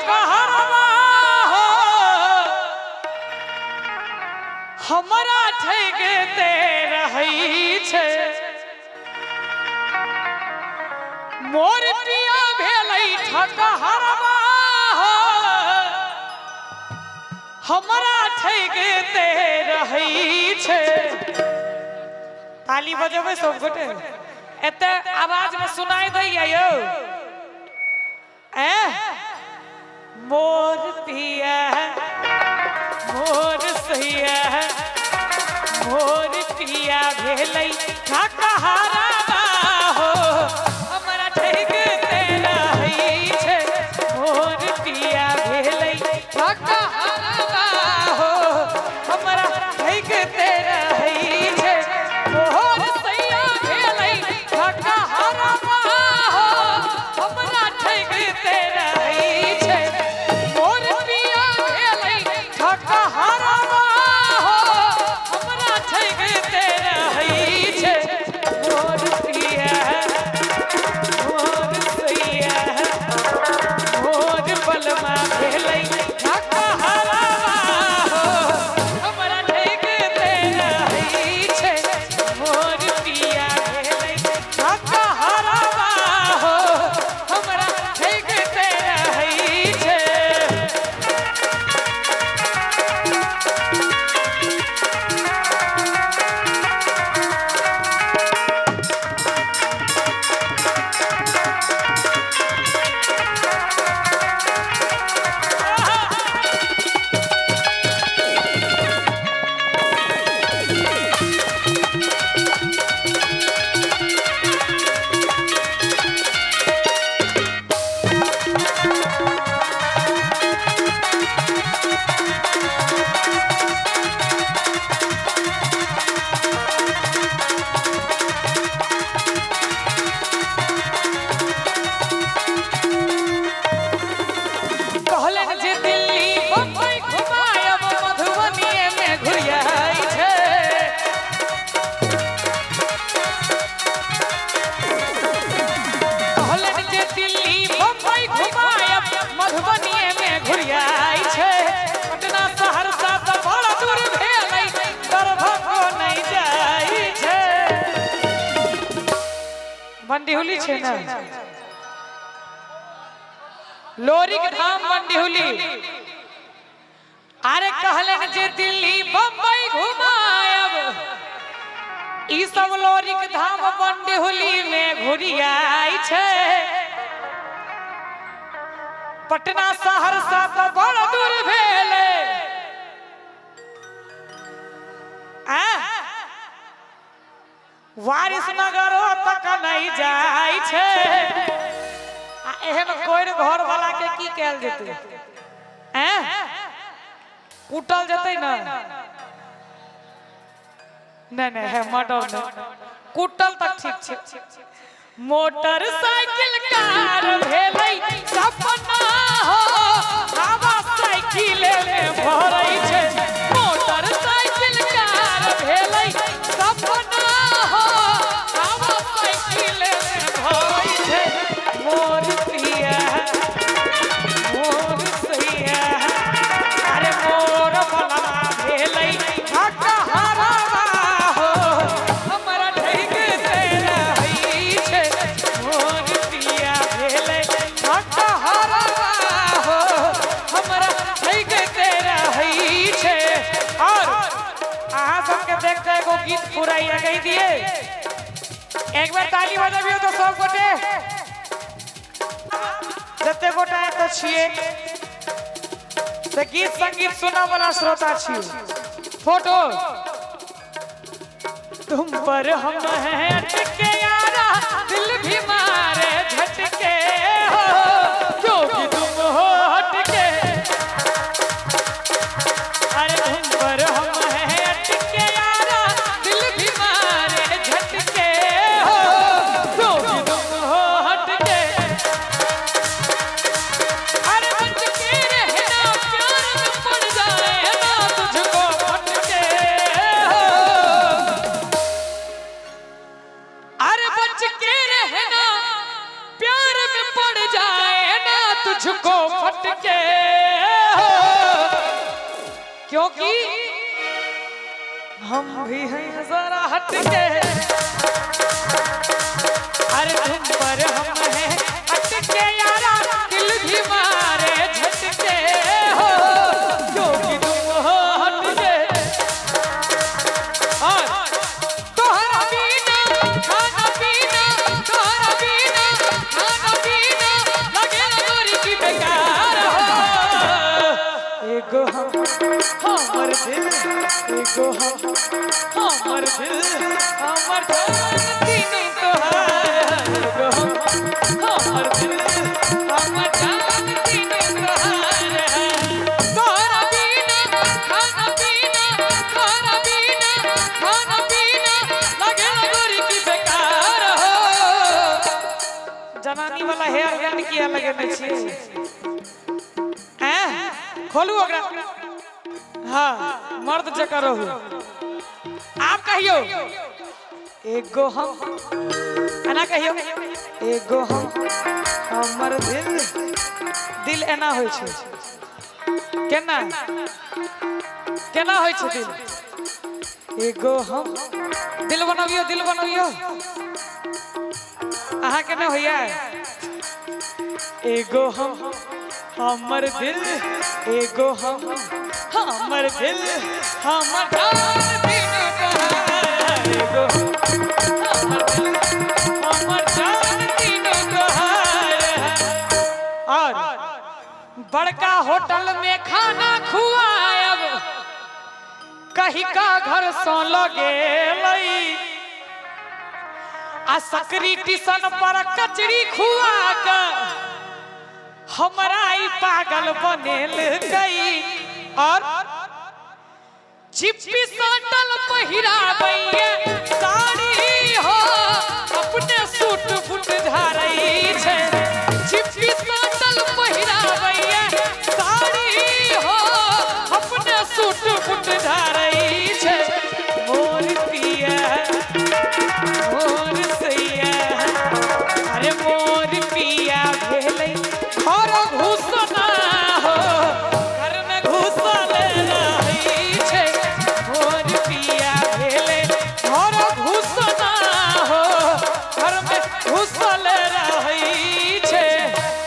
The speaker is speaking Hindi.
ठकहरवा हो हमरा ठगते रहै छै मोर पिया भेलै ठकहरवा हो हमरा ठगते रहै छै। ताली बजेबै सब गोटे एते आवाज में सुनाई दैया यौ मोर पिया मोर सैया मोर पिया भेलै ठकहरवा हो हमरा ठगते रहै छै मोर पिया भेलै ठकहरवा हो हमरा ठगते रहै छै मोर सैया भेलै ठकहरवा हो हमरा ठगते रहै छै मोर पिया भेलै ठकहरवा हो हमरा ठगते रहै छै मोर पिया मोर सैया मोर बलमा भेलै ठकहरवा हो हमरा ठगते रहै छै मोर पिया भेलै ठकहरवा हो हमरा ठगते रहै छै। कहलन जे दिल्ली बम्बई घुमायब मधुबनीए में घुरियाई छै कहलन जे दिल्ली बम्बई घुमायब मधुबनीए में घुरियाई छै पटना सहरसा त बड़ा दूर भेलै दरभंगो नहीं जाई छै मंडीहुली छै ना लोरिक धाम मंडीहुली अरे कहलन जे दिल्ली बम्बई घुमायब ई सब लोरिक धाम मंडीहुली में घुरियाई छै पटना सहरसा तो बड़ दूर भेले वारिसनगरो तक नहीं जाई छै एहन कोई घर वाला के की कैल जेते उठल जते ना नहीं है मर्डर नहीं कुटल तक ठीक छै मोटरसाइकिल कार भेलै सपना हो हवा साइकिल में भरै छै मोटरसाइकिल कार भेलै सपना हो हवा साइकिल में भरै छै मोर पिया मोर सैया अरे मोर बलमा भेलै ठकहरवा हो हमरा ठगते रहै छै मोर पिया भेलै ठकहरवा हो हमरा ठगते रहै छै। और अहाँ सबके देखते एगो गीत पूरा कह दिए एक बार ताली बजाबियो तो सब गोटे जते गोटा तो छिए तो गीत संगीत सुना वाला श्रोता छिए फोटो तुम पर हम हैं अटके यारा दिल भी मारे झटके हो क्योंकि तुम हो हटके अरे तुम पर हम हैं अटके यारा दिल भी मारे झटके हो क्योंकि तुम हो हटके अरे बच के रहना प्यार में पड़ जाए ना तुझको फटके हो अरे बच के रह क्योंकि हम भी हैं जरा हटके, अरे तुम पर हम हैं हटके यारा, दिल भी मारे झटके हो क्योंकि तुम हो हटके। तोहरा बिना खाना पीना, तोहरा बिना खाना पीना लगे गोरी की बेकार हो। एगो हमर दिल, एगो हमर दिल, हमर जान तीनों तोहार। एगो हमर दिल, हमर जान तीनों तोहार। तोहरा बिना खाना पीना, तोहरा बिना खाना पीना लगे गोरी की बेकार हो। जनानी वाला हेयर बैंड किया लगे में छी हैं, खोलू ओकरा। हाँ मर्द जका रहू। आप कहियो एगो हम, एना कहियो एगो हमर दिल, दिल एना होइ छै केना, केना होइ छै दिल। एगो हम दिल बनबियो, दिल बनबियो अहाँ केना होइया। एगो हमर दिल, एगो हमर दिल, हमर जान तीनों तोहार। एगो हमर दिल, हमर जान तीनों तोहार। और बड़का होटल में खाना खुआब, कहीं का घर सो लगे आ सकरी टिशन पर कचरी खुआ के हमरा ई पागल बनेल गई। और चिप्पी सटल पहिराबैया